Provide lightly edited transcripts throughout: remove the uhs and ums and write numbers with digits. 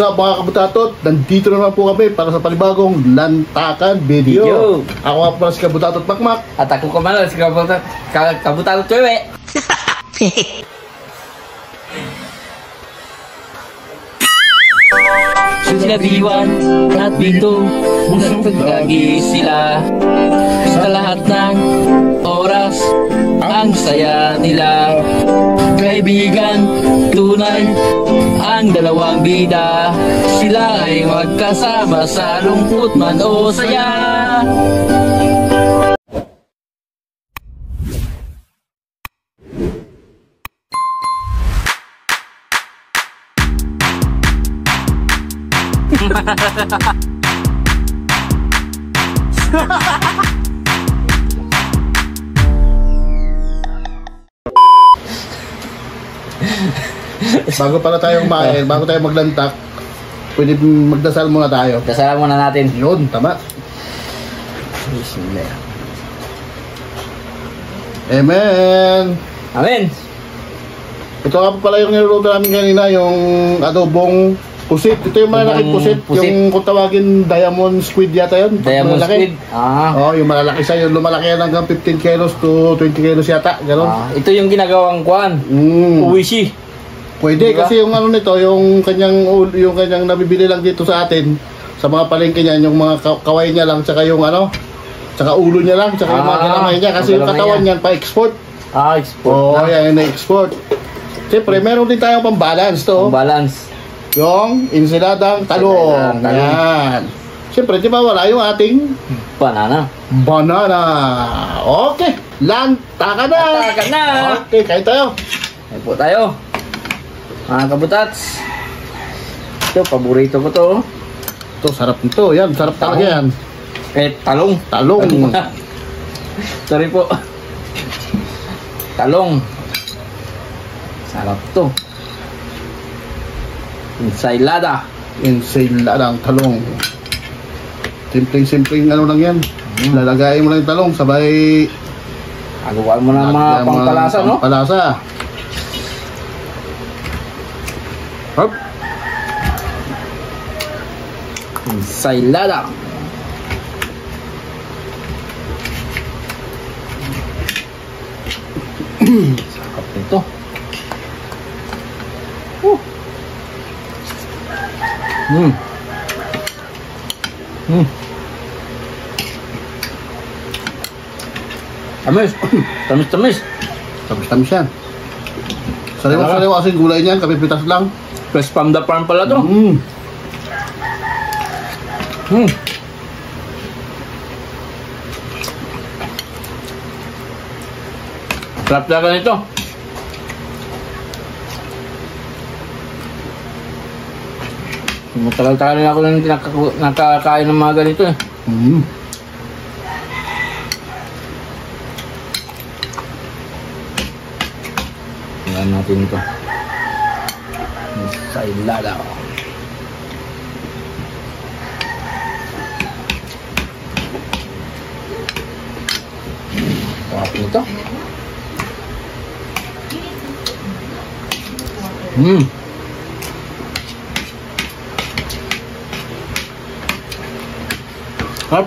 What's up mga kabutatot? Nandito naman po kami para sa panibagong lantakan video. Ako nga pala si Kabutatot Makmak. At ako kamala si Kabutatot Chewe. Sila Biwan at Bito, nagpagagi sila sa lahat ng oras. Ang saya nila, kaibigan, tunay ang dalawang bida. Sila ay magkasama sa lungkot man o saya. Bago pala tayong kumain, bago tayo maglantak, pwede magdasal muna tayo. Dasalan muna natin. Yun, tama. Bismillah. Amen. Amen. Ito nga pala yung niluluto namin kanina, yung adobong pusit. Ito yung malalaking pusit. Yung kung tawagin diamond squid yata yun. Diamond squid? Oo, yung malalaki siya. Yung lumalaki yan hanggang 15 kilos to 20 kilos yata. Ganon. Ito yung ginagawang kwan. Uwishi. Pwede, diba? Kasi yung ano nito, yung kanyang nabibili lang dito sa atin, sa mga palengke niyan, yung mga kaway niya lang, tsaka yung ano, tsaka ulo niya lang, tsaka yung mga galamay niya, kasi yung katawan niyan pa-export. Export. Oo, yan, yung na-export. Siyempre, meron din tayong pang-balance to. Pang-balance. Yung insiladang talong. Yan. Siyempre, di ba wala yung ating banana. Okay, lantakan na. Lantakan na. Okay, kain tayo. Kain po tayo. Mga kabutats, ito, paborito ko to. Ito, sarap nito. Yan, sarap talaga yan. Talong. Talong. Sorry po. Talong. Sarap to. Ensaylada. Ensaladang talong. Simpleng ano lang yan. Lalagayin mo lang yung talong, sabay haluan mo na mga pangpalasa, no? Pangpalasa. Hop. Ensaylada. Sarap nito. Tamis. Tamis yan. Sariwa kasing gulay niyan, kapipitas lang. Fresh from the farm pala to. Sarap talaga nito. Matagal-tagal na ako nang nakakain ng mga ganito eh. Tingnan natin ito. Ensaylada. Sarap nito. Hop.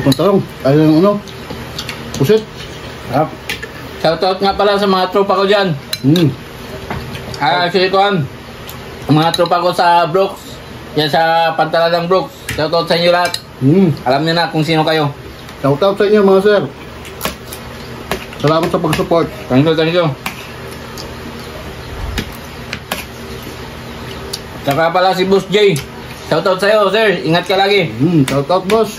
Talong. Ayun yung ano. Pusit. Sarap. Shoutout nga pala sa mga tropa ko dyan. Actually ko mga tropa ko sa Brooks. Yan sa Pantaladang Brooks. Shoutout sa inyo lahat. Alam niyo na kung sino kayo. Shoutout sa inyo mga sir. Salamat sa pag-support. Thank you. Saka pala si Boss J Shoutout sa'yo, sir. Ingat ka lagi. Shout out, boss.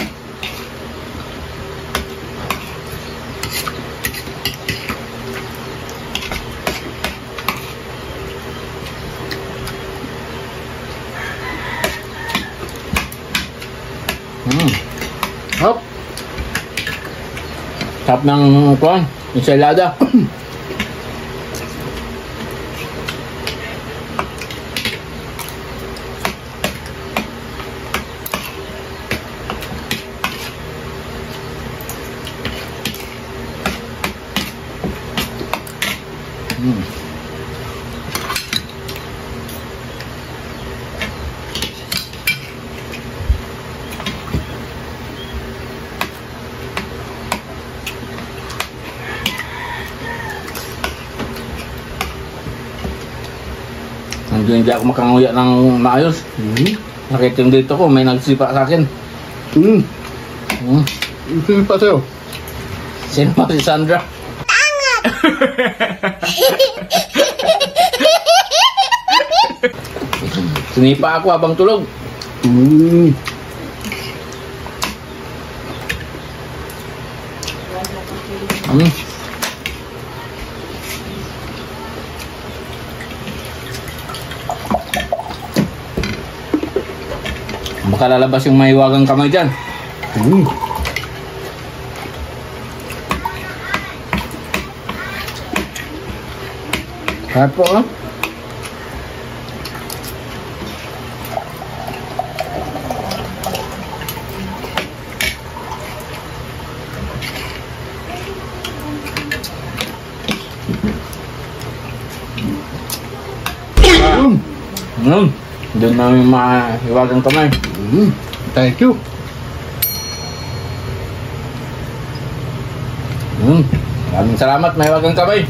Hop. Sarap ng kuwan, ensalada. Hindi ako makanguya ng maayos. Nakita yung dito ko, may nagsipa sa akin. Sino pa sa'yo? Sino pa si Sandra? Sinipa ako habang tulog. Baka lalabas yung mahiwagang kamay dyan. Kahit po, ah. Doon namin mahiwagang kamay. Thank you. Maraming salamat, mahiwagang kamay.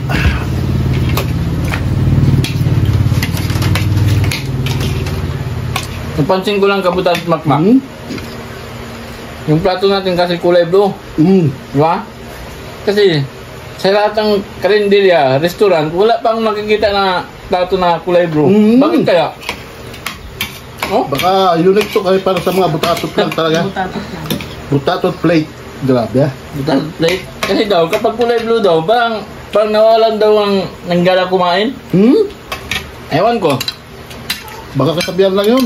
Napansin ko lang, Kabutan at Makmak. Yung plato natin kasi kulay blue. Di ba? Kasi sa lahat ng karinderya, restaurant, wala pang nakikita na plato na kulay blue. Bakit kaya? Oh? Baka unique to kayo para sa mga butatot lang talaga. Butatot plate. Grabe ah. Butatot plate. Kasi daw, kapag kulay blue daw, parang nawalan daw ang nanggala kumain. Ewan ko. Baka kasabihan lang yun.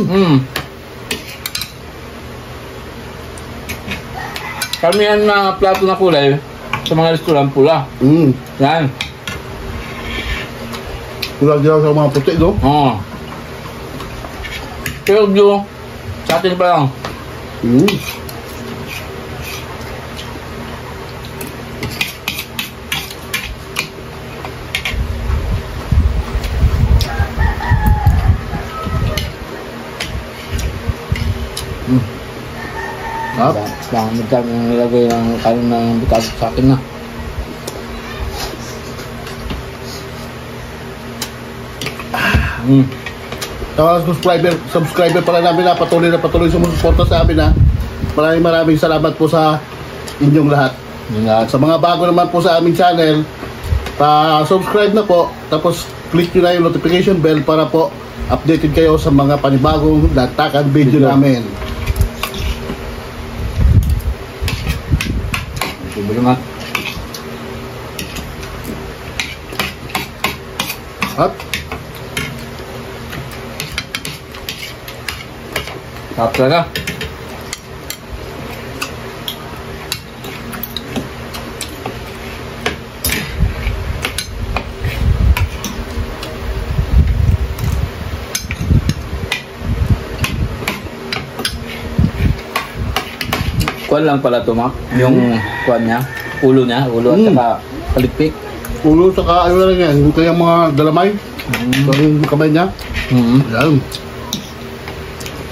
Karamihan na plato na kulay sa mga restaurant pula. Yan. Kulang dyan sa mga puti, no? Oo. Pero blue, sa atin pa lang. Bang magkano yung nilagay ng kanin ng butado sa akin na. Mga subscriber pala namin na patuloy sumusuporta sa amin ha. Maraming salamat po sa inyong lahat. Sa mga bago naman po sa aming channel, pa-subscribe na po, tapos click nyo na yung notification bell para po updated kayo sa mga panibagong datakan video namin. Salamat. At Tapos na. Kuwan lang pala ito, Mac. Yung kuwan niya, ulo at saka palikpik. Ulo saka ano lang yan, yung kayang mga dalamay. Yung kamay niya. Yan.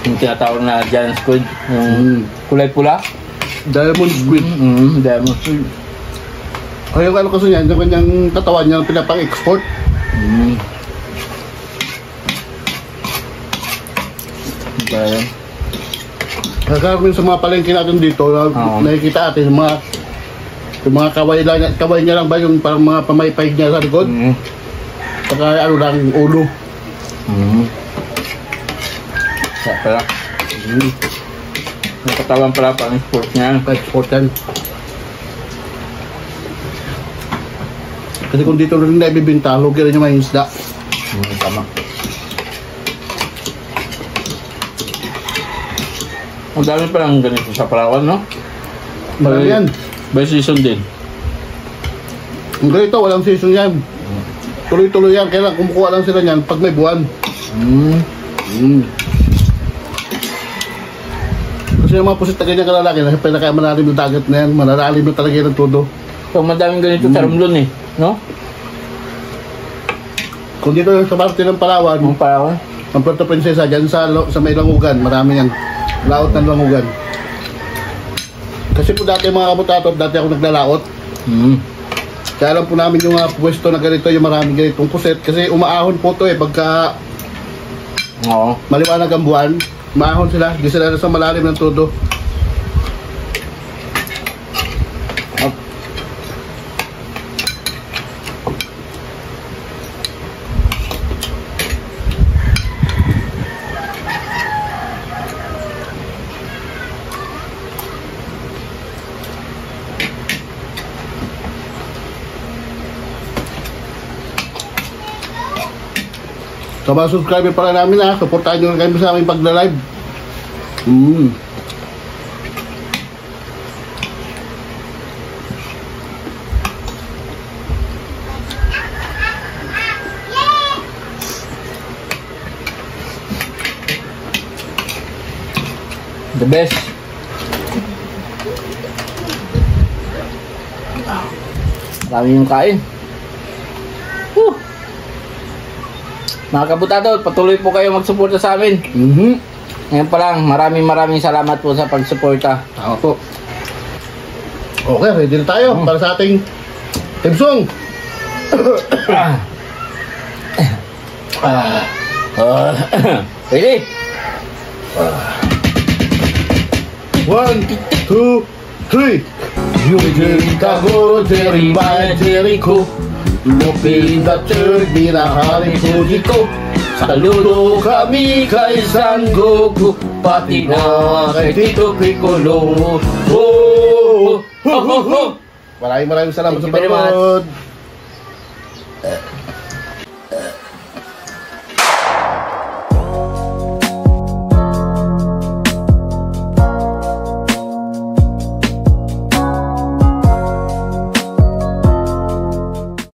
Yung tinatawag na giant squid, yung kulay pula. Diamond squid. Diamond squid. Ay, yung ano kasi yan, yung kanyang katawan niya pinapang-export. Kaya Kakaroon sa mga palengke natin dito, nakikita natin yung mga kaway niya lang ba, yung parang mga pamaypay niya sa likod. Saka ano lang, ulo. Kaya pala. Yung katawan pala pang sport niya. Pa-export yan. Kasi kung dito rin na ibibinta, lugi rin yung mga isda. Tama. Ang dami palang ganito sa Palawan, no? Marami yan. By season din. Ang ganito, walang season yan. Tuloy-tuloy yan. Kaya lang, kumukuha lang sila yan pag may buwan. Kasi yung mga pusit na ganyan kalalaki, nasa pinakamalalim yung dagat na yan, malalalim yung talaga yung todo. So, madaming ganito sa Romblon eh, no? Kung dito sa parte ng Palawan, Ang Palawan. ang Puerto Princesa, dyan sa may Langugan, marami yan. Laot ng Langugan. Kasi po dati mga kabutatot, dati ako naglalaot. Kaya alam po namin yung pwesto na ganito, yung maraming ganitong puset. Kasi umaahon po to pagka Oo. maliwanag ang buwan, maahon sila, di sila nasa malalim ng todo. Sa mga subscriber pala namin supportahan nyo kami sa aming pagla-live. The best. Marami yung kain. Woo! Mga kabutado, patuloy po kayo magsuporta sa amin. Ngayon pa lang, maraming salamat po sa pagsuporta. Tama po. Okay, ready na tayo para sa ating team song. Ready? 1, 2, 3. Eugene Kagoro, Jerry Bay, Jericho. Lupin the third, minahari Fujiko. Saludo kami kay San Goku, pati na kay Tito Piccolo. Maraming salamat sa Thank you very much. panood.